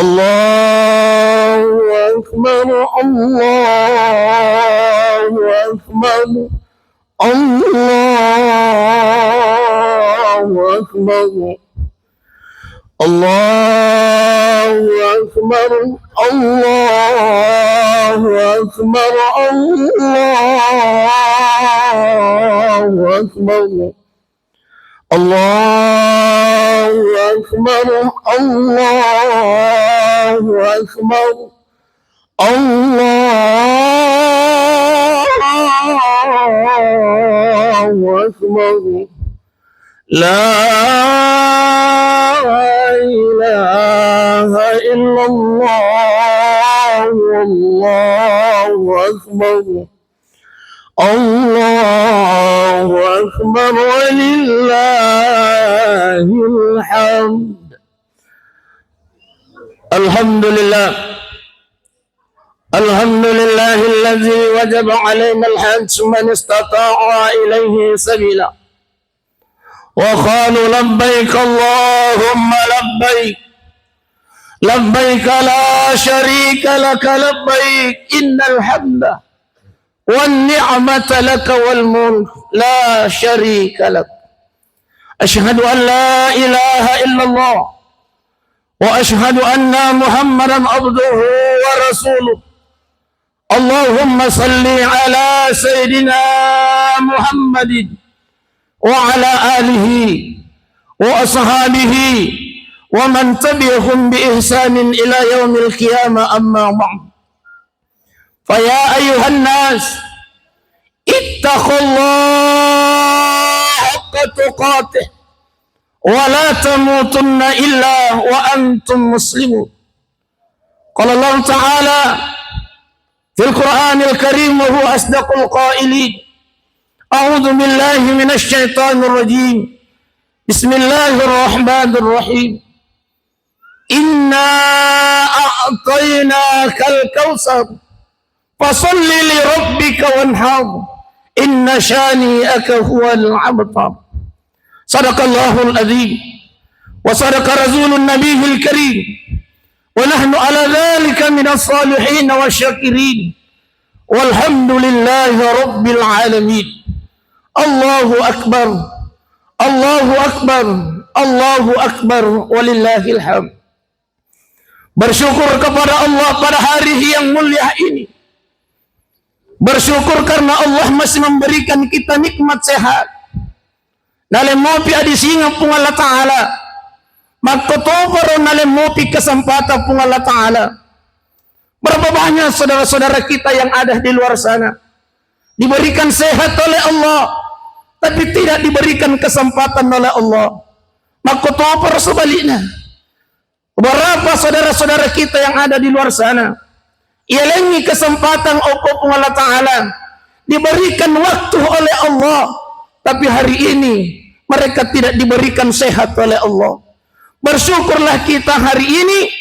Allahu Akbar, Allahu Akbar, Allahu Akbar, Allahu Akbar, Allahu Akbar, Allahu Akbar, Allahu Akbar, Allahu Akbar, Allahu Akbar. La ilaha illallah, Allahu Akbar, Allahu Akbar, walillahil hamd. Alhamdulillah, alhamdulillahilladzi wajaba alaina al-hajj man istata'a ilayhi sabila. وقالوا لبيك اللهم لبيك لبيك لا شريك لك لبيك إن الحمد والنعمة لك والملك لا شريك لك أشهد أن لا إله إلا الله وأشهد أن محمدا عبده ورسوله اللهم صل على سيدنا محمد وعلى آله وأصحابه ومن تبعهم بإحسان إلى يوم القيامة. أما بعد فيا أيها الناس اتقوا الله حق تقاته ولا تموتن إلا وأنتم مسلمون. قال الله تعالى في القرآن الكريم وهو أصدق القائلين: أعوذ بالله من الشيطان الرجيم بسم الله الرحمن الرحيم إنا أعطيناك الكوثر فصل لربك وانحر إن شانئك هو الأبتر. صدق الله العظيم وصدق رسول النبي الكريم ونحن على ذلك من الصالحين والشاكرين والحمد لله رب العالمين. Allahu Akbar, Allahu Akbar, Allahu Akbar, walillahil hamd. Bersyukur kepada Allah pada hari yang mulia ini. Bersyukur karena Allah masih memberikan kita nikmat sehat. Nalem mopi adi singa pung Allah Ta'ala. Magkotoparo nalem mopi kesempatan pung Allah Ta'ala. Berapa banyak saudara-saudara kita yang ada di luar sana diberikan sehat oleh Allah, tapi tidak diberikan kesempatan oleh Allah. Magkotoparo sebaliknya. Berapa saudara-saudara kita yang ada di luar sana ialengi kesempatan pung Allah Ta'ala, diberikan waktu oleh Allah, tapi hari ini mereka tidak diberikan sehat oleh Allah. Bersyukurlah kita hari ini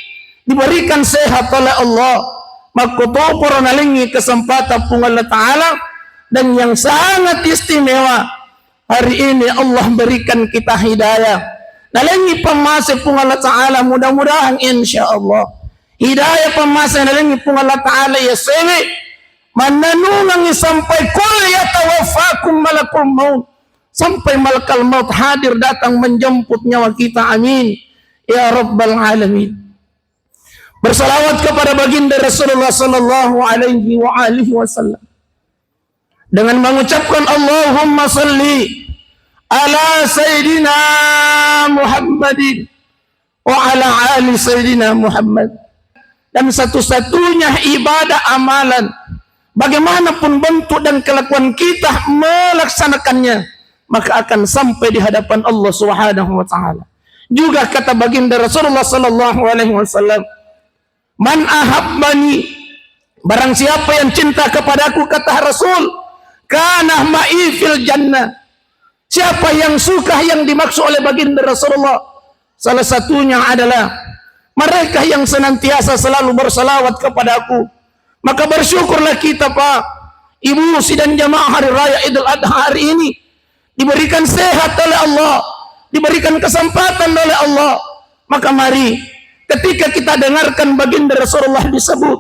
diberikan sehat oleh Allah. Magkotoparo nalengi kesempatan pung Allah Ta'ala. Dan yang sangat istimewa, hari ini Allah berikan kita hidayah. Nalengi pemasa pung Allah Ta'ala, mudah-mudahan insyaAllah hidayah pemasa nalengi pung Allah Ta'ala ya sewe mananungangi sampai kul yatawaffakum malakul maut, sampai malakal maut hadir datang menjemput nyawa kita. Amin ya rabbal alamin. Bersalawat kepada baginda Rasulullah sallallahu alaihi wa alihi wasallam dengan mengucapkan Allahumma salli ala Sayyidina Muhammadin wa ala ali Sayyidina Muhammad. Dan satu-satunya ibadah amalan, bagaimanapun bentuk dan kelakuan kita melaksanakannya, maka akan sampai di hadapan Allah Subhanahu wa Ta'ala. Juga kata baginda Rasulullah sallallahu alaihi wasallam, man ahabbani, barang siapa yang cinta kepadaku, kata Rasul, kana ma'i fil jannah. Siapa yang suka yang dimaksud oleh baginda Rasulullah, salah satunya adalah mereka yang senantiasa selalu bersalawat kepada aku. Maka bersyukurlah kita Pak, Ibu sidang jamaah hari raya Idul Adha hari ini diberikan sehat oleh Allah, diberikan kesempatan oleh Allah. Maka mari ketika kita dengarkan baginda Rasulullah disebut,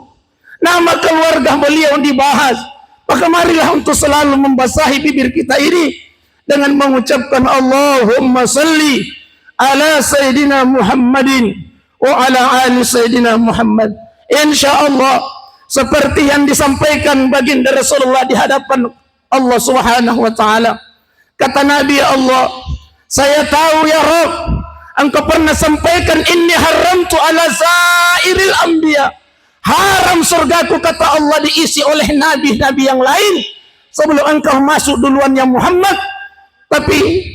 nama keluarga beliau dibahas, maka marilah untuk selalu membasahi bibir kita ini dengan mengucapkan Allahumma salli ala Sayyidina Muhammadin wa ala ali Sayyidina Muhammad. Insyaallah seperti yang disampaikan baginda Rasulullah di hadapan Allah Subhanahu wa taala. Kata Nabi, Allah, saya tahu ya Rabb, Engkau pernah sampaikan inni haramtu ala zairil anbiya. Haram surgaku, kata Allah, diisi oleh nabi-nabi yang lain sebelum Engkau masuk duluan ya Muhammad. Tapi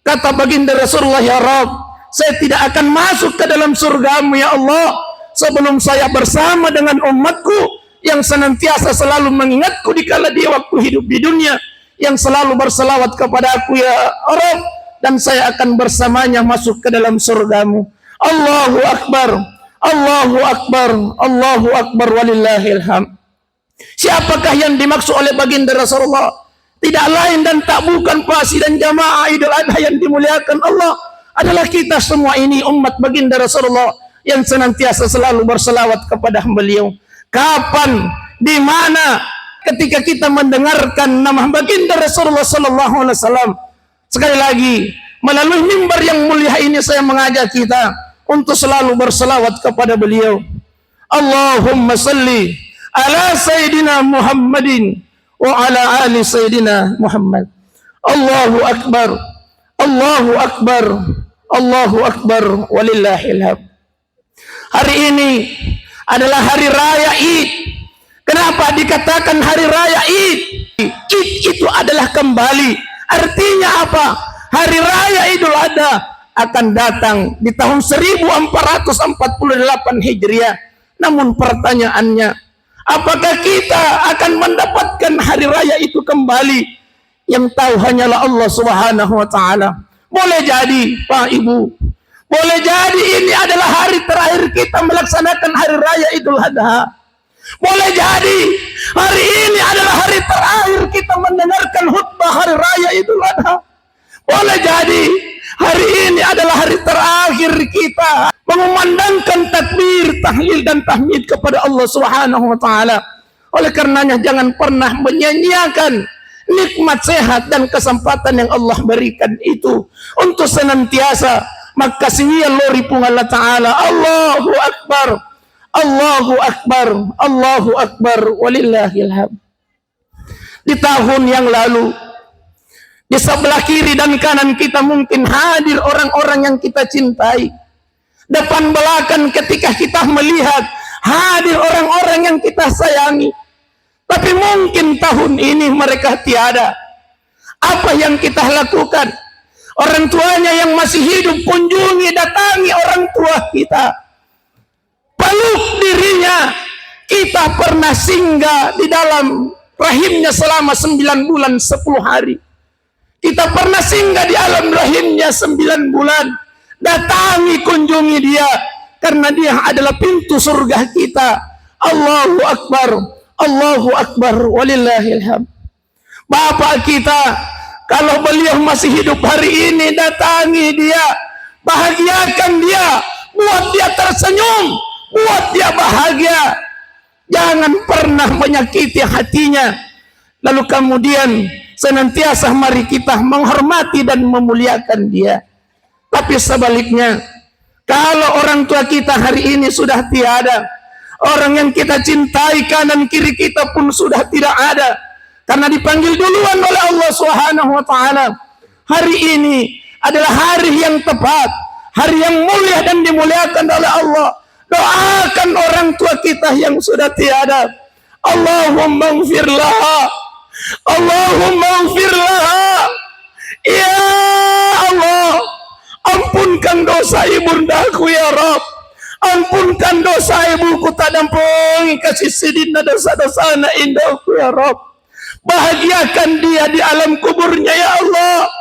kata baginda Rasulullah, ya Rabb, saya tidak akan masuk ke dalam surgamu ya Allah sebelum saya bersama dengan umatku yang senantiasa selalu mengingatku dikala dia waktu hidup di dunia, yang selalu berselawat kepada aku ya Rabb, dan saya akan bersamanya masuk ke dalam surgamu. Allahu Akbar, Allahu Akbar, Allahu Akbar, walillahil hamd. Siapakah yang dimaksud oleh baginda Rasulullah? Tidak lain dan tak bukan pasi dan jamaah Idul Adha yang dimuliakan Allah, adalah kita semua ini umat baginda Rasulullah yang senantiasa selalu berselawat kepada beliau. Kapan, di mana, ketika kita mendengarkan nama baginda Rasulullah sallallahu alaihi wasallam, sekali lagi melalui mimbar yang mulia ini saya mengajak kita untuk selalu berselawat kepada beliau. Allahumma salli ala Sayyidina Muhammadin wa ala ali Sayyidina Muhammad. Allahu Akbar, Allahu Akbar, Allahu Akbar, walillahil hamd. Hari ini adalah hari raya Id. Kenapa dikatakan hari raya Id? Id itu adalah kembali. Artinya apa? Hari raya Idul Adha akan datang di tahun 1448 Hijriah. Namun pertanyaannya, apakah kita akan mendapatkan hari raya itu kembali? Yang tahu hanyalah Allah Subhanahu wa taala. Boleh jadi, Pak Ibu, boleh jadi ini adalah hari terakhir kita melaksanakan hari raya Idul Adha. Boleh jadi hari ini adalah hari terakhir kita mendengarkan khutbah hari raya Idul Adha. Boleh jadi hari ini adalah hari terakhir kita mengumandangkan takbir, tahlil dan tahmid kepada Allah Subhanahu wa taala. Oleh karenanya jangan pernah menyanyiakan nikmat sehat dan kesempatan yang Allah berikan itu untuk senantiasa makasihnya lori pung Allah taala. Allahu Akbar, Allahu Akbar, Allahu Akbar, walillahil hamd. Di tahun yang lalu, di sebelah kiri dan kanan kita mungkin hadir orang-orang yang kita cintai. Depan belakang ketika kita melihat hadir orang-orang yang kita sayangi. Tapi mungkin tahun ini mereka tiada. Apa yang kita lakukan? Orang tuanya yang masih hidup kunjungi, datangi orang tua kita, peluk dirinya. Kita pernah singgah di dalam rahimnya selama 9 bulan 10 hari. Kita pernah singgah di alam rahimnya 9 bulan. Datangi, kunjungi dia, karena dia adalah pintu surga kita. Allahu Akbar, Allahu Akbar, walillahil hamd. Bapak kita, kalau beliau masih hidup hari ini, datangi dia, bahagiakan dia, buat dia tersenyum, buat dia bahagia. Jangan pernah menyakiti hatinya. Lalu kemudian senantiasa mari kita menghormati dan memuliakan dia. Tapi sebaliknya, kalau orang tua kita hari ini sudah tiada, orang yang kita cintai kanan kiri kita pun sudah tidak ada, karena dipanggil duluan oleh Allah Subhanahu wa taala. Hari ini adalah hari yang tepat, hari yang mulia dan dimuliakan oleh Allah. Doakan orang tua kita yang sudah tiada. Allahumma ighfir laha, Allahumma ighfir laha. Ya Allah, ampunkan dosa ibundaku ya Rabb. Ampunkan dosa ibuku, tak dampung kasih sidina dosa-dosa anak indahku ya Rabb. Bahagiakan dia di alam kuburnya ya Allah.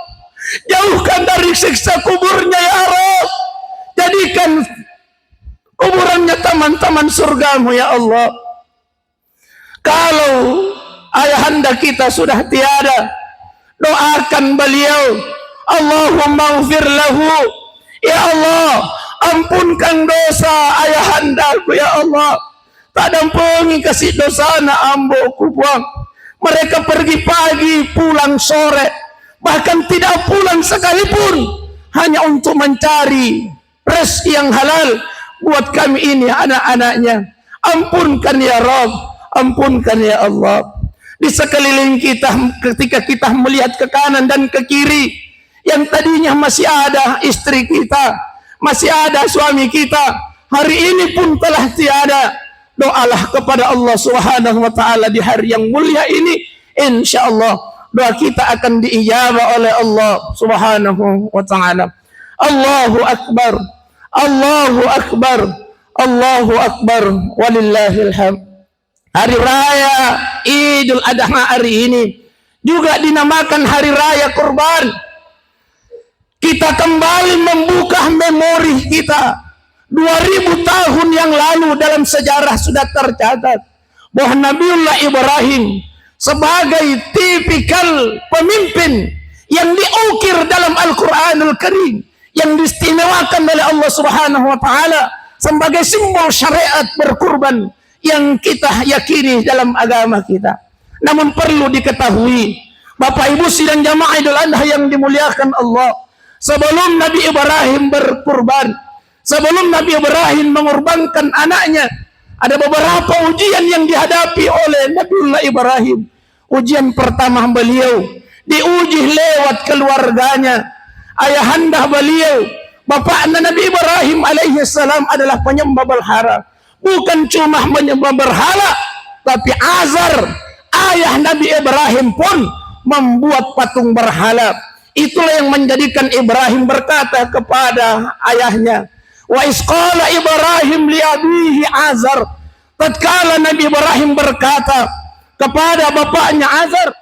Jauhkan dari siksa kuburnya ya Rabb. Jadikan kuburannya taman-taman surgamu ya Allah. Kalau ayahanda kita sudah tiada, doakan beliau. Allahumma ighfir lahu. Ya Allah, ampunkan dosa ayahandaku ya Allah. Tak dampingi kasih dosa na ambo ku buang. Mereka pergi pagi, pulang sore, bahkan tidak pulang sekalipun, hanya untuk mencari rezeki yang halal buat kami ini anak-anaknya. Ampunkan ya Rabb, ampunkan ya Allah. Di sekeliling kita, ketika kita melihat ke kanan dan ke kiri, yang tadinya masih ada istri kita, masih ada suami kita, hari ini pun telah tiada. Doalah kepada Allah Subhanahu wa taala di hari yang mulia ini, insyaallah doa kita akan diijabah oleh Allah Subhanahu wa taala. Allahu akbar, Allahu akbar, Allahu akbar, walillahil hamd. Hari raya Idul Adha hari ini juga dinamakan hari raya kurban. Kita kembali membuka memori kita. 2000 tahun yang lalu dalam sejarah sudah tercatat bahwa Nabiullah Ibrahim sebagai tipikal pemimpin yang diukir dalam Al-Quranul Karim, yang diistimewakan oleh Allah Subhanahu wa taala sebagai simbol syariat berkurban yang kita yakini dalam agama kita. Namun perlu diketahui, Bapak Ibu sidang jamaah Idul Adha yang dimuliakan Allah, sebelum Nabi Ibrahim berkurban, sebelum Nabi Ibrahim mengorbankan anaknya, ada beberapa ujian yang dihadapi oleh Nabiullah Ibrahim. Ujian pertama, beliau diuji lewat keluarganya. Ayahanda beliau, bapaknya Nabi Ibrahim alaihi salam, adalah penyembah berhala. Bukan cuma menyembah berhala, tapi Azar, ayah Nabi Ibrahim pun membuat patung berhala. Itulah yang menjadikan Ibrahim berkata kepada ayahnya, wa isqala Ibrahim li abihi Azar. Tatkala Nabi Ibrahim berkata kepada bapaknya Azar,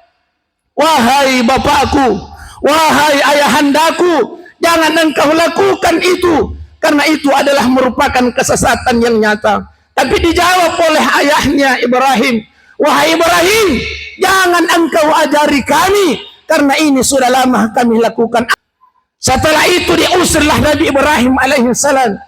wahai bapakku, wahai ayahandaku, jangan engkau lakukan itu, karena itu adalah merupakan kesesatan yang nyata. Tapi dijawab oleh ayahnya Ibrahim, wahai Ibrahim, jangan engkau ajari kami, karena ini sudah lama kami lakukan. Setelah itu diusirlah Nabi Ibrahim alaihissalam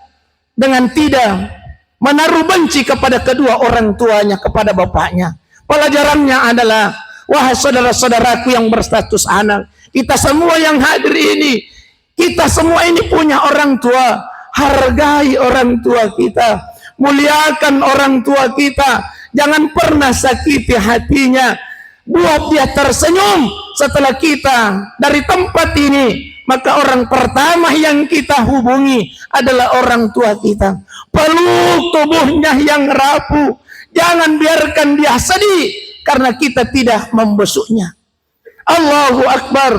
dengan tidak menaruh benci kepada kedua orang tuanya, kepada bapaknya. Pelajarannya adalah, wahai saudara-saudaraku yang berstatus anak, kita semua yang hadir ini, kita semua ini punya orang tua. Hargai orang tua kita, muliakan orang tua kita, jangan pernah sakiti hatinya, buat dia tersenyum setelah kita dari tempat ini. Maka orang pertama yang kita hubungi adalah orang tua kita. Peluk tubuhnya yang rapuh, jangan biarkan dia sedih karena kita tidak membesuknya. Allahu Akbar,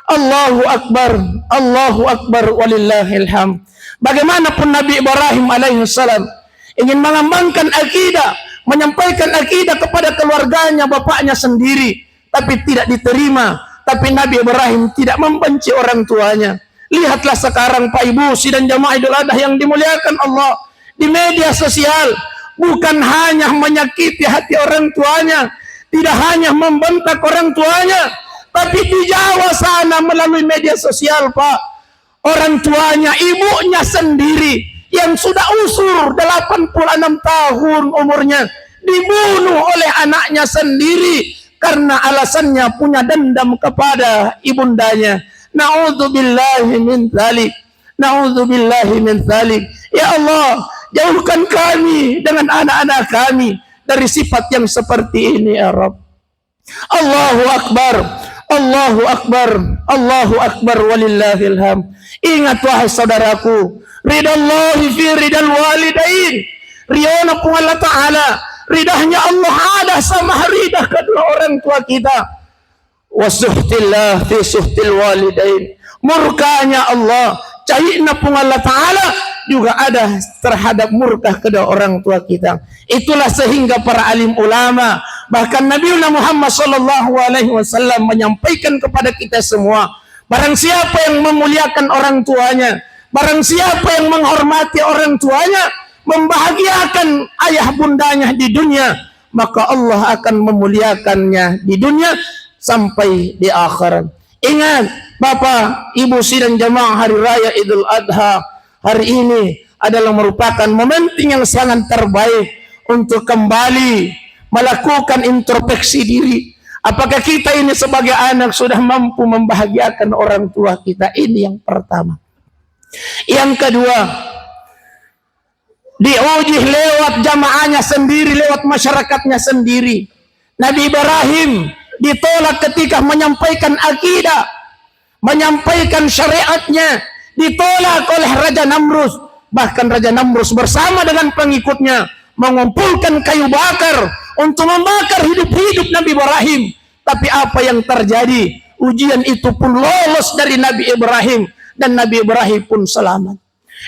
Allahu Akbar, Allahu Akbar, walillahil hamd. Bagaimanapun Nabi Ibrahim alaihissalam ingin mengembangkan akidah, menyampaikan akidah kepada keluarganya, bapaknya sendiri, tapi tidak diterima. Tapi Nabi Ibrahim tidak membenci orang tuanya. Lihatlah sekarang Pak Ibu sidang jamaah Idul Adha yang dimuliakan Allah, di media sosial bukan hanya menyakiti hati orang tuanya, tidak hanya membentak orang tuanya, tapi di Jawa sana melalui media sosial Pak, orang tuanya, ibunya sendiri yang sudah usur 86 tahun umurnya, dibunuh oleh anaknya sendiri karena alasannya punya dendam kepada ibundanya. Na'udzubillahi min dzalik, na'udzubillahi min dzalik. Ya Allah, jauhkan kami dengan anak-anak kami dari sifat yang seperti ini ya Rabb. Allahu Akbar, Allahu Akbar, Allahu Akbar, walillahil hamd. Ingat wahai saudaraku, ridallahi fi ridal walidain. Ridha pun Allah Ta'ala, ridahnya Allah ada sama ridah kedua orang tua kita. Wasuhtillah fi suhtil walidain. Murkanya Allah, cahina pun Allah Ta'ala juga ada terhadap murka kedua orang tua kita. Itulah sehingga para alim ulama, bahkan Nabiullah Muhammad SAW menyampaikan kepada kita semua, barang siapa yang memuliakan orang tuanya, barang siapa yang menghormati orang tuanya, membahagiakan ayah bundanya di dunia, maka Allah akan memuliakannya di dunia sampai di akhirat. Ingat Bapak Ibu sidang jamaah hari raya Idul Adha, hari ini adalah merupakan momentum yang sangat terbaik untuk kembali melakukan introspeksi diri. Apakah kita ini sebagai anak sudah mampu membahagiakan orang tua kita? Ini yang pertama. Yang kedua, diuji lewat jamaahnya sendiri, lewat masyarakatnya sendiri. Nabi Ibrahim ditolak ketika menyampaikan akidah, menyampaikan syariatnya, ditolak oleh Raja Namrus. Bahkan Raja Namrus bersama dengan pengikutnya mengumpulkan kayu bakar untuk membakar hidup-hidup Nabi Ibrahim. Tapi apa yang terjadi? Ujian itu pun lolos dari Nabi Ibrahim, dan Nabi Ibrahim pun selamat.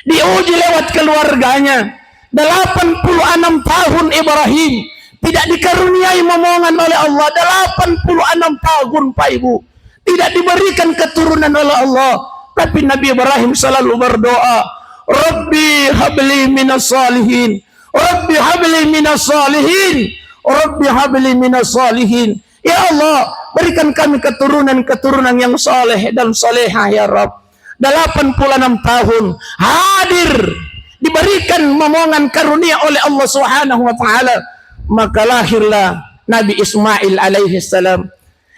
Diuji lewat keluarganya. 86 tahun Ibrahim tidak dikaruniai momongan oleh Allah. 86 tahun Pak Ibu tidak diberikan keturunan oleh Allah. Tapi Nabi Ibrahim selalu berdoa, Rabbi habli minas salihin, Rabbi habli minas salihin, Rabbi habli minas salihin. Ya Allah, berikan kami keturunan-keturunan yang saleh dan salehah ya Rabb. 86 tahun hadir, diberikan momongan karunia oleh Allah Subhanahu wa taala. Maka lahirlah Nabi Ismail alaihi salam.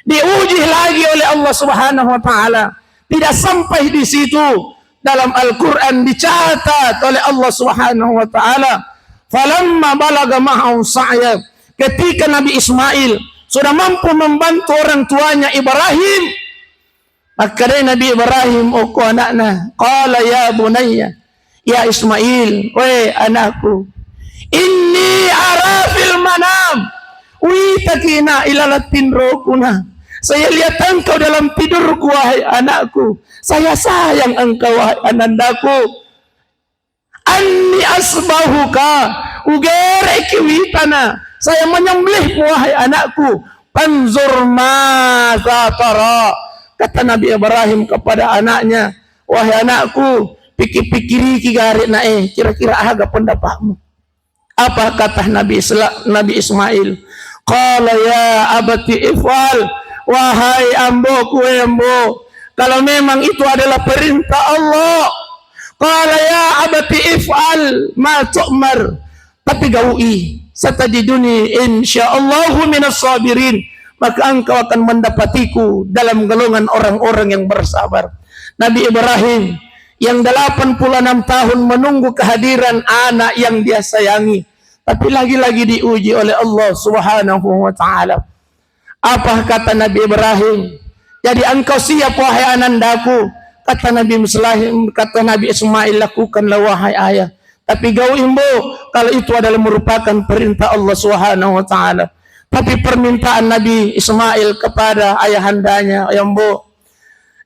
Diuji lagi oleh Allah Subhanahu wa taala. Tidak sampai di situ, dalam Al-Qur'an dicatat oleh Allah Subhanahu wa taala, falamma balaga ma'ahu sa'ya, ketika Nabi Ismail sudah mampu membantu orang tuanya Ibrahim, maka dari Nabi Ibrahim, "Oku anakna, qala ya bunayya, ya Ismail, wahai anakku, inni ara fil manam, witakina ilalatin rokuna." Saya lihat engkau dalam tidurku, wahai anakku. Saya sayang engkau, wahai anandaku. Anni asbahuka, ugereki witana. Saya menyembelihmu, wahai anakku. Panzur madza tara. Kata Nabi Ibrahim kepada anaknya, wahai anakku, pikir-pikiri kigarik nae, kira-kira aga pendapatmu. Apa kata Nabi Ismail? Qala ya abati ifal, wahai amboku, ambo, kalau memang itu adalah perintah Allah. Qala ya abati ifal ma tu'mar, tapi gaui, satajiduni insyaallahu minas sabirin, maka engkau akan mendapatiku dalam golongan orang-orang yang bersabar. Nabi Ibrahim yang 86 tahun menunggu kehadiran anak yang dia sayangi, tapi lagi-lagi diuji oleh Allah Subhanahu wa taala. Apa kata Nabi Ibrahim? Jadi engkau siap, wahai anandaku. Kata Nabi Ismail, lakukanlah wahai ayah. Tapi gau imbo, kalau itu adalah merupakan perintah Allah Subhanahu wa taala. Tapi permintaan Nabi Ismail kepada ayahandanya, "Ayambo,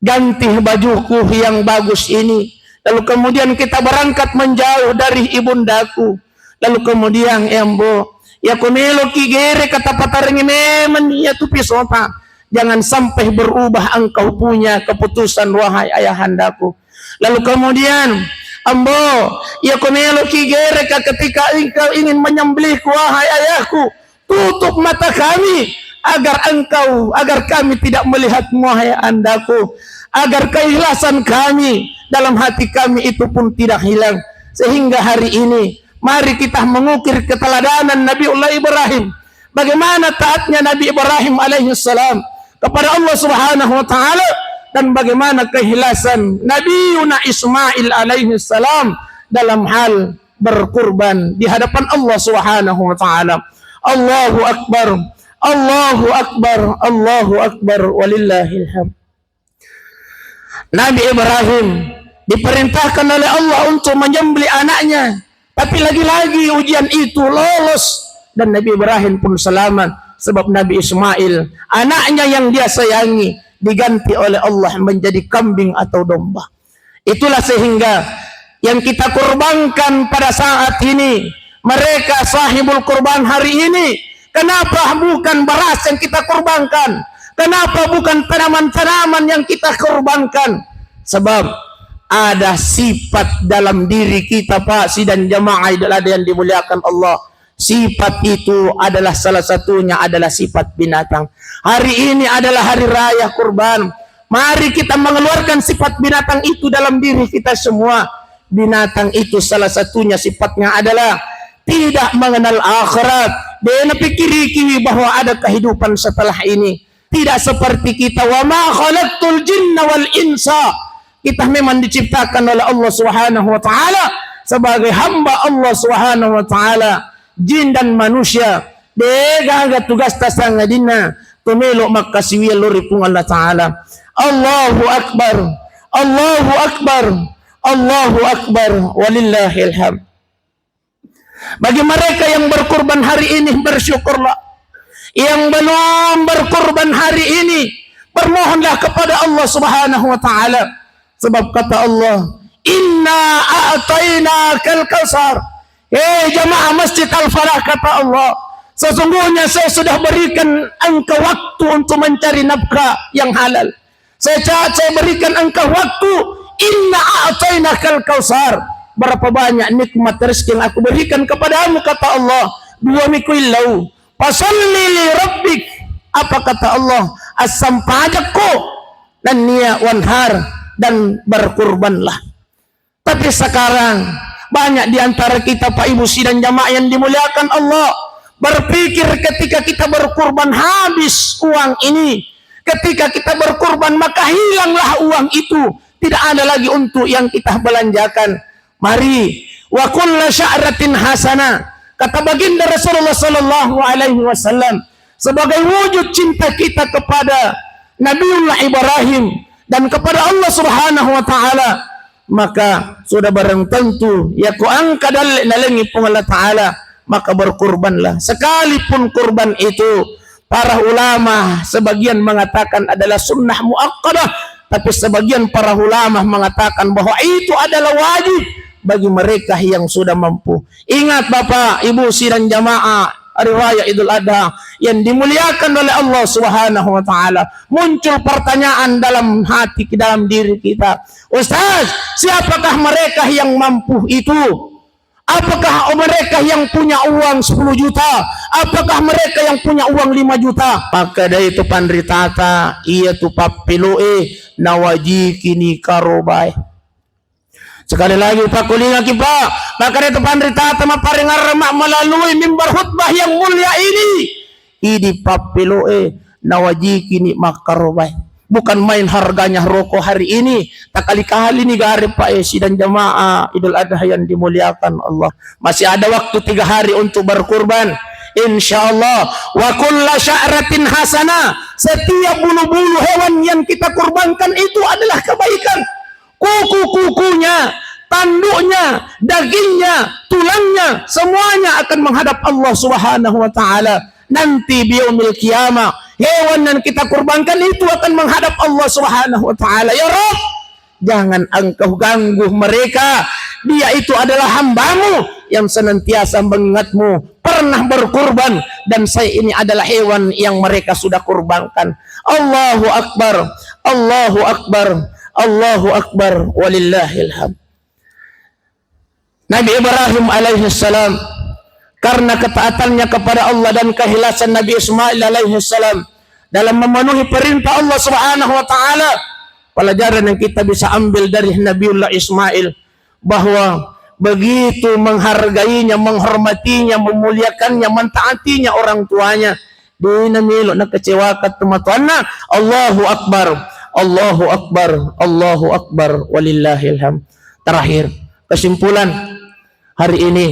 ganti bajuku yang bagus ini. Lalu kemudian kita berangkat menjauh dari ibundaku. Lalu kemudian, Ayambo, ya kumelo kigere kata pataringi memen ya tu pisota. Jangan sampai berubah engkau punya keputusan, wahai ayahandaku." Lalu kemudian, "Ambo, ya kumelo kigere ketika engkau ingin menyembelihku, wahai ayahku. Tutup mata kami agar kami tidak melihat, wahai andaku, agar keikhlasan kami dalam hati kami itu pun tidak hilang." Sehingga hari ini mari kita mengukir keteladanan Nabiullah Ibrahim. Bagaimana taatnya Nabi Ibrahim alaihi salam kepada Allah Subhanahu wa taala, dan bagaimana keikhlasan Nabiuna Ismail alaihi salam dalam hal berkurban di hadapan Allah Subhanahu wa taala. Allahu akbar, Allahu akbar, Allahu akbar, walillahil hamd. Nabi Ibrahim diperintahkan oleh Allah untuk menyembelih anaknya, tapi lagi-lagi ujian itu lolos, dan Nabi Ibrahim pun selamat, sebab Nabi Ismail, anaknya yang dia sayangi, diganti oleh Allah menjadi kambing atau domba. Itulah sehingga yang kita kurbankan pada saat ini, mereka sahibul kurban hari ini, kenapa bukan beras yang kita kurbankan? Kenapa bukan tanaman-tanaman yang kita kurbankan? Sebab ada sifat dalam diri kita, Pak dan jamaah yang dimuliakan Allah. Sifat itu adalah salah satunya adalah sifat binatang. Hari ini adalah hari raya kurban. Mari kita mengeluarkan sifat binatang itu dalam diri kita semua. binatang itu salah satunya sifatnya adalah tidak mengenal akhirat. Dia napikiri bahwa ada kehidupan setelah ini. Tidak seperti kita, wa ma khalaqtul jinna wal insa. Kita memang diciptakan oleh Allah Subhanahu wa taala sebagai hamba Allah Subhanahu wa taala, jin dan manusia. Dega tugas tasanga dina tumelo makasiwiya lori pung Allah taala. Allahu akbar. Allahu akbar. Allahu akbar walillahil hamd. Bagi mereka yang berkurban hari ini, bersyukurlah. Yang belum berkurban hari ini, bermohonlah kepada Allah Subhanahu wa taala. Sebab kata Allah, "Inna a'tainakal kautsar." Hei jamaah Masjid Al-Falah, kata Allah, sesungguhnya saya sudah berikan engkau waktu untuk mencari nafkah yang halal. Saya berikan engkau waktu. Inna a'tainakal kautsar. Berapa banyak nikmat rezeki yang aku berikan kepadamu, kata Allah. Dua mikillau. Fasalli li rabbik. Apa kata Allah? Asam pajakku dan niya wanhar, dan berkurbanlah. Tapi sekarang banyak di antara kita, Pak Ibu sidang jamaah yang dimuliakan Allah, berpikir ketika kita berkurban habis uang ini. Ketika kita berkurban maka hilanglah uang itu. Tidak ada lagi untuk yang kita belanjakan. Mari, wa kullu sya'ratin hasanah. Kata baginda Rasulullah sallallahu alaihi wasallam, sebagai wujud cinta kita kepada Nabiullah Ibrahim dan kepada Allah Subhanahu wa taala, maka sudah barang tentu ya ku angka dalengi pun Allah taala, maka berkurbanlah. Sekalipun kurban itu para ulama sebagian mengatakan adalah sunnah muakkadah, tapi sebagian para ulama mengatakan bahwa itu adalah wajib bagi mereka yang sudah mampu. Ingat Bapak, Ibu sidang jamaah hari raya Idul Adha yang dimuliakan oleh Allah Subhanahu wa taala. Muncul pertanyaan dalam hati, dalam diri kita. Ustaz, siapakah mereka yang mampu itu? Apakah mereka yang punya uang 10 juta? Apakah mereka yang punya uang 5 juta? Maka dari itu pandritata iya tu papiloe nawaji kini karobai. Sekali lagi Pak kulinga kipa, maka itu pandritata maparingar melalui mimbar khutbah yang mulia ini. Idi papiloe nawaji kini makarobai. Bukan main harganya rokok hari ini. Tak kali-kali nih gari Pak Esi dan jamaah Idul Adha yang dimuliakan Allah. Masih ada waktu 3 hari untuk berkurban. InsyaAllah. Wa kulla sya'ratin hasanah. Setiap bulu-bulu hewan yang kita kurbankan itu adalah kebaikan. Kuku-kukunya, tanduknya, dagingnya, tulangnya, semuanya akan menghadap Allah Subhanahu wa taala. Nanti biyaumil qiyamah, hewan yang kita kurbankan itu akan menghadap Allah Subhanahu wa taala. Ya Rabb, jangan engkau ganggu mereka. Dia itu adalah hambamu yang senantiasa mengingatmu, pernah berkurban, dan saya ini adalah hewan yang mereka sudah kurbankan. Allahu Akbar, Allahu Akbar, Allahu Akbar, walillahil hamd. Nabi Ibrahim alaihissalam, karena ketaatannya kepada Allah dan keikhlasan Nabi Ismail alaihissalam dalam memenuhi perintah Allah Subhanahu wa taala, pelajaran yang kita bisa ambil dari Nabiullah Ismail bahwa begitu menghargainya, menghormatinya, memuliakannya, mentaatinya orang tuanya. Dina milo na kecewakan teman-teman. Allahu Akbar, Allahu Akbar, Allahu Akbar, walillahil hamd. Terakhir, kesimpulan hari ini,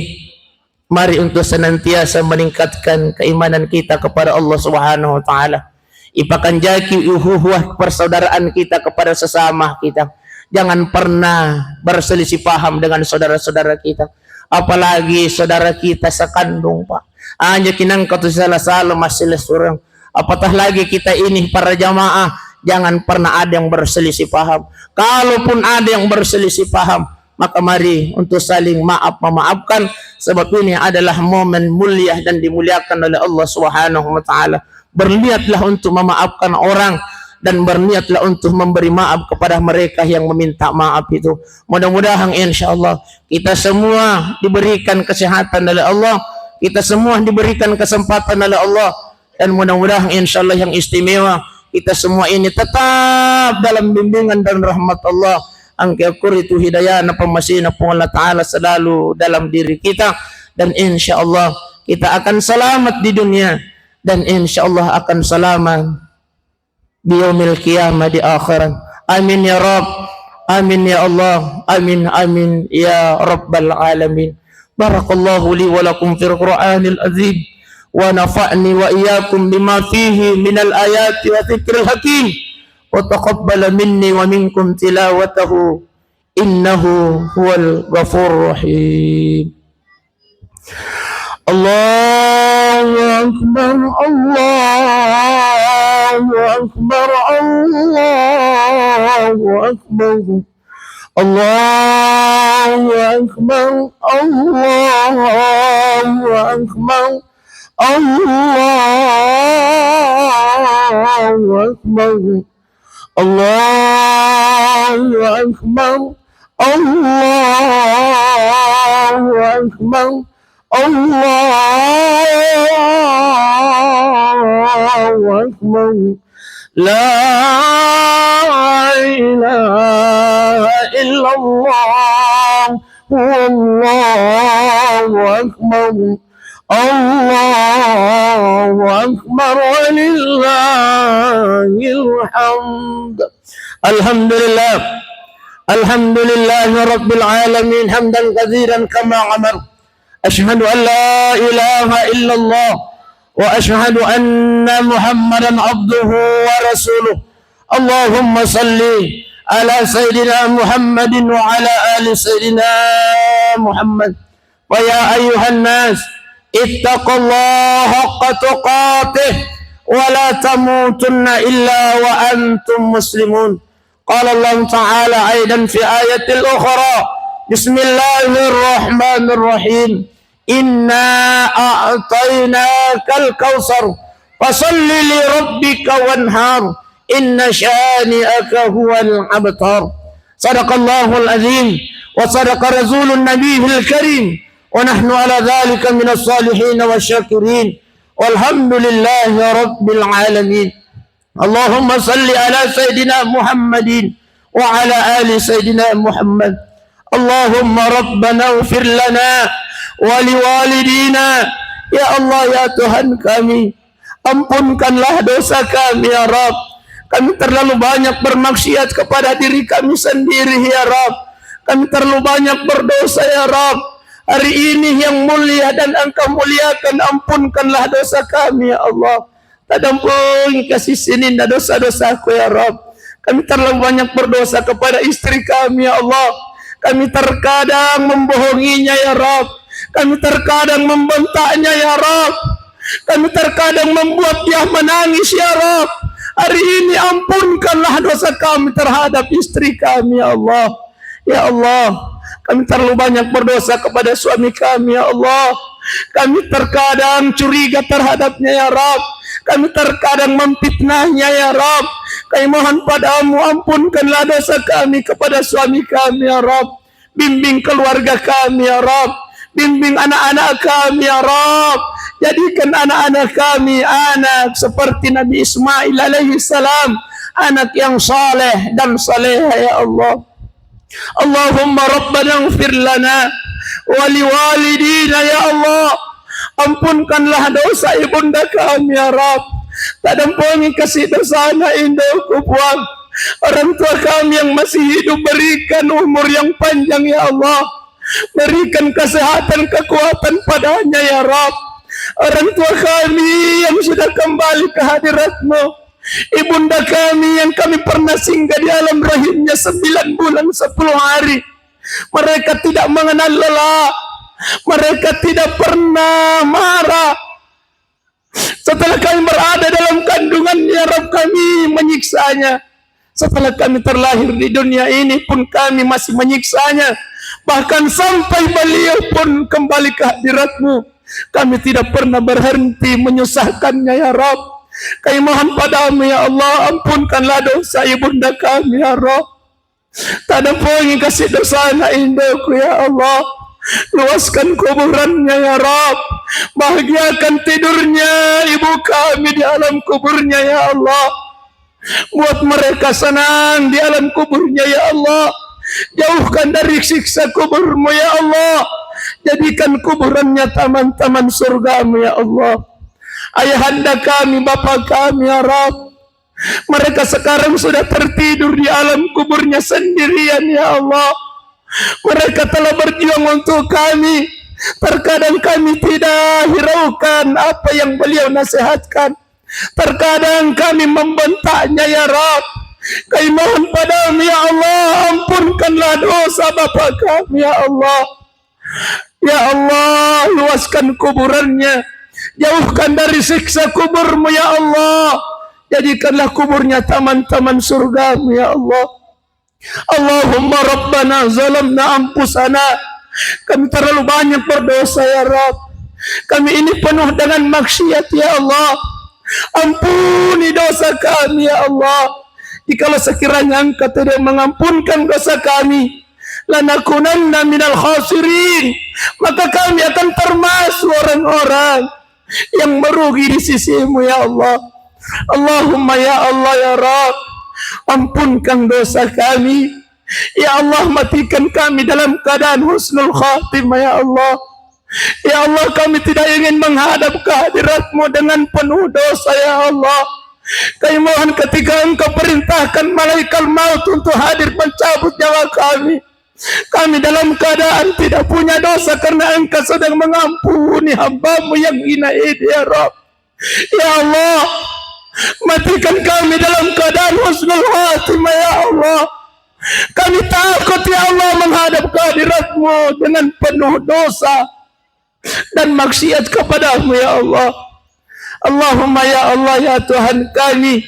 mari untuk senantiasa meningkatkan keimanan kita kepada Allah Subhanahu wa taala. Ipakan jaki uhuhah persaudaraan kita kepada sesama kita. Jangan pernah berselisih paham dengan saudara-saudara kita, apalagi saudara kita sekandung, Pak. Hanya kinang katu salah-salah masih surang. Apatah lagi kita ini para jamaah, jangan pernah ada yang berselisih paham. Kalaupun ada yang berselisih paham, maka mari untuk saling memaafkan, sebab ini adalah momen mulia dan dimuliakan oleh Allah Subhanahu wa taala. Berniatlah untuk memaafkan orang dan berniatlah untuk memberi maaf kepada mereka yang meminta maaf itu. Mudah-mudahan insyaallah kita semua diberikan kesehatan oleh Allah, kita semua diberikan kesempatan oleh Allah, dan mudah-mudahan insyaallah yang istimewa kita semua ini tetap dalam bimbingan dan rahmat Allah. angkiakur itu hidayah na pamasina po Allah Ta'ala selalu dalam diri kita, dan insya Allah kita akan selamat di dunia, dan insya Allah akan selamat di yaumil qiyamah di akhirat. Amin ya Rabb, amin ya Allah, amin amin ya Rabbal alamin. Barakallahu li wa lakum fil Qur'anil azim, wa nafa'ni wa iyyakum bima fihi minal ayati wa dzikril hakim, wa taqabbala minni wa minkum tilawatahu innahu huwal ghafurur rahim. Allahu akbar, Allahu akbar, Allahu akbar, Allahu akbar, Allahu akbar, Allahu akbar, Allahu akbar, Allahu akbar, Allahu akbar. La ilaha illallah, Allahu akbar, Allahu akbar, walillahil hamd. Alhamdulillah, alhamdulillahi rabbil alamin, hamdan katsiran kama amar. Ashhadu an la ilaha illallah wa ashhadu anna Muhammadan abduhu wa rasuluh. Allahumma salli ala sayyidina Muhammadin wa ala ali sayyidina Muhammad. Wa ya ayyuhan nas ittaqullaha haqqa tuqatih wa la tamutunna illa wa antum muslimun. Qala Allah Ta'ala aidan fi ayatil ukhra, Bismillahirrahmanirrahim, Inna a'tainakal kautsar fasalli li rabbika wanhar, inna syani'aka huwal abtar. Sadaqallahul azim wa sadaqa rasulun nabiyil karim, wa nahnu ala dhalika minas salihin wasyakirin, walhamdulillahi rabbil alamin. Allahumma salli ala sayyidina Muhammadin wa ala ali sayyidina Muhammad. Allahumma rabbana ighfir lana wa liwalidina. Ya Allah, ya Tuhan kami, ampunkanlah dosa kami ya Rabb. Kami terlalu banyak bermaksiat kepada diri kami sendiri ya Rabb. Kami terlalu banyak berdosa ya Rabb. Hari ini yang mulia dan Engkau muliakan, ampunkanlah dosa kami ya Allah. Tadampun kasih sinin dosa-dosaku ya Rabb. Kami terlalu banyak berdosa kepada istri kami ya Allah. Kami terkadang membohonginya ya Rabb. Kami terkadang membentaknya ya Rabb. Kami terkadang membuat dia menangis ya Rabb. Hari ini ampunkanlah dosa kami terhadap istri kami ya Allah. Ya Allah, kami terlalu banyak berdosa kepada suami kami ya Allah. Kami terkadang curiga terhadapnya ya Rabb. Kami terkadang memfitnahnya ya Rabb. Kami mohon padamu, ampunkanlah dosa kami kepada suami kami ya Rabb. Bimbing keluarga kami ya Rabb. Bimbing anak-anak kami ya Rabb. Jadikan anak-anak kami anak seperti Nabi Ismail alaihi salam, anak yang saleh dan saleha ya Allah. Allahumma rabbana ighfir lana wa liwalidina ya Allah. Ampunkanlah dosa ibunda kami ya Rabb. Tak dampuni kasih dosa anak indahku buang. Orang tua kami yang masih hidup, berikan umur yang panjang ya Allah. Berikan kesehatan, kekuatan padanya ya Rabb. Orang tua kami yang sudah kembali ke hadirat-Mu, ibunda kami yang kami pernah singgah di alam rahimnya 9 bulan 10 hari, mereka tidak mengenal lelah. Mereka tidak pernah marah. Setelah kami berada dalam kandungannya, Rabb, kami menyiksanya. Setelah kami terlahir di dunia ini pun kami masih menyiksanya. Bahkan sampai beliau pun kembali ke hadirat-Mu, kami tidak pernah berhenti menyusahkannya ya Rabb. Kami mohon padamu ya Allah, ampunkanlah dosa ibunda kami ya Rabb. Tak ada poin kasih dosa anak indahku ya Allah. Luaskan kuburannya ya Rabb. Bahagiakan tidurnya ibu kami di alam kuburnya ya Allah. Buat mereka senang di alam kuburnya ya Allah. Jauhkan dari siksa kuburmu ya Allah. Jadikan kuburannya taman-taman surgamu ya Allah. Ayahanda kami, bapak kami ya Rabb, mereka sekarang sudah tertidur di alam kuburnya sendirian ya Allah. Mereka telah berjuang untuk kami. Terkadang kami tidak hiraukan apa yang beliau nasihatkan. Terkadang kami membentaknya ya Rabb. Kami mohon padamu ya Allah, ampunkanlah dosa bapak kami ya Allah. Ya Allah, luaskan kuburannya, jauhkan dari siksa kuburmu ya Allah. Jadikanlah kuburnya taman-taman surgamu ya Allah. Allahumma Rabbana zalamna anfusana. Kami terlalu banyak berdosa ya Rabb. Kami ini penuh dengan maksiat ya Allah. Ampuni dosa kami ya Allah. Jikalau sekiranya Engkau tidak mengampunkan dosa kami, lanakunanna minal khasirin, maka kami akan termasuk orang-orang yang merugi di sisimu ya Allah. Allahumma ya Allah ya Rabb, ampunkan dosa kami ya Allah. Matikan kami dalam keadaan husnul khatimah ya Allah. Ya Allah, kami tidak ingin menghadap kehadirat-Mu dengan penuh dosa ya Allah. Kami mohon ketika Engkau perintahkan malaikat maut untuk hadir mencabut nyawa kami, kami dalam keadaan tidak punya dosa karena Engkau sedang mengampuni hamba-Mu yang hina ini ya Rabb. Ya Allah, matikan kami dalam keadaan husnul khatimah ya Allah. Kami takut ya Allah menghadap kehadirat-Mu dengan penuh dosa dan maksiat kepada-Mu ya Allah. Allahumma ya Allah ya Tuhan kami,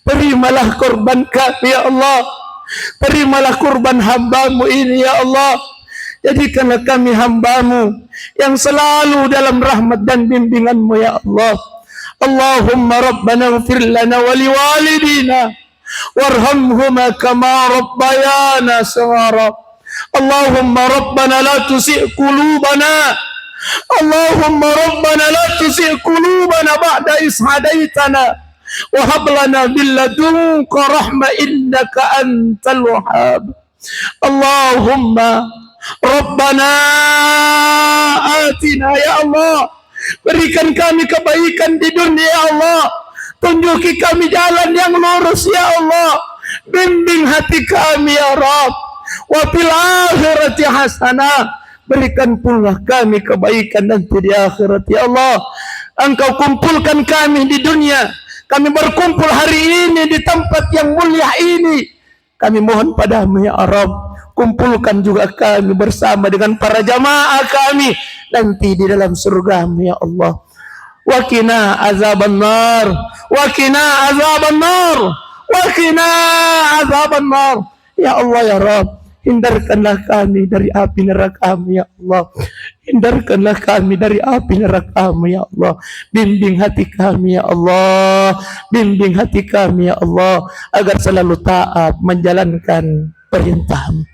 terimalah korban kami ya Allah. Terimalah kurban hamba-Mu ini ya Allah. Jadikanlah kami hamba-Mu yang selalu dalam rahmat dan bimbingan-Mu ya Allah. Allahumma Rabbana ighfir lana wa liwalidina warhamhuma kama rabbayana saghara. Allahumma Rabbana la tusi' qulubana. Allahumma Rabbana la tusi' qulubana ba'da is hadaitana wa hab lana min ladunka rahmah innaka antal wahhab. Allahumma Rabbana atina ya Allah, berikan kami kebaikan di dunia ya Allah. Tunjuki kami jalan yang lurus ya Allah. Bimbing hati kami ya Rabb. Wa fil akhirati hasanah, berikan pula kami kebaikan nanti di akhirat ya Allah. Engkau kumpulkan kami di dunia, kami berkumpul hari ini di tempat yang mulia ini. Kami mohon padamu ya Rabb, kumpulkan juga kami bersama dengan para jamaah kami nanti di dalam surga-Mu ya Allah. Wa qina azaban nar, wa qina azaban nar, wa qina azaban nar. Ya Allah ya Rabb, hindarkanlah kami dari api neraka-Mu ya Allah. Hindarkanlah kami dari api neraka-Mu ya Allah. Bimbing hati kami ya Allah. Bimbing hati kami ya Allah agar selalu taat menjalankan perintah-Mu.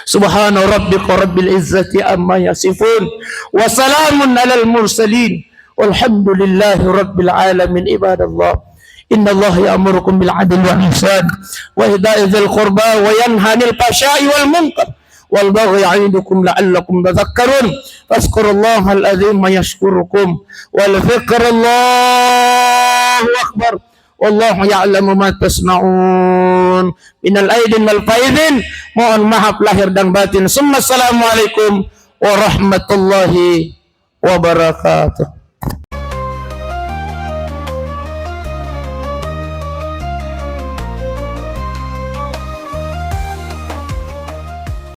Subhana rabbika rabbil izzati amma yasifun wa salamun alal mursalin walhamdulillahi rabbil alamin. Ibadallah, inna Allah ya'murukum bil adli wal ihsan wa ita'i dzil qurba wa yanha 'anil fahsya'i wal munkar wal baghi ya'idukum la'allakum tadhakkarun. Fazkurullaha al-'azim yashkurukum wal zikrullahu akbar. Wallahu ya'lamu ma tasna'un. Minal aidin wal faidin, mohon maaf lahir dan batin. Assalamualaikum warahmatullahi wabarakatuh.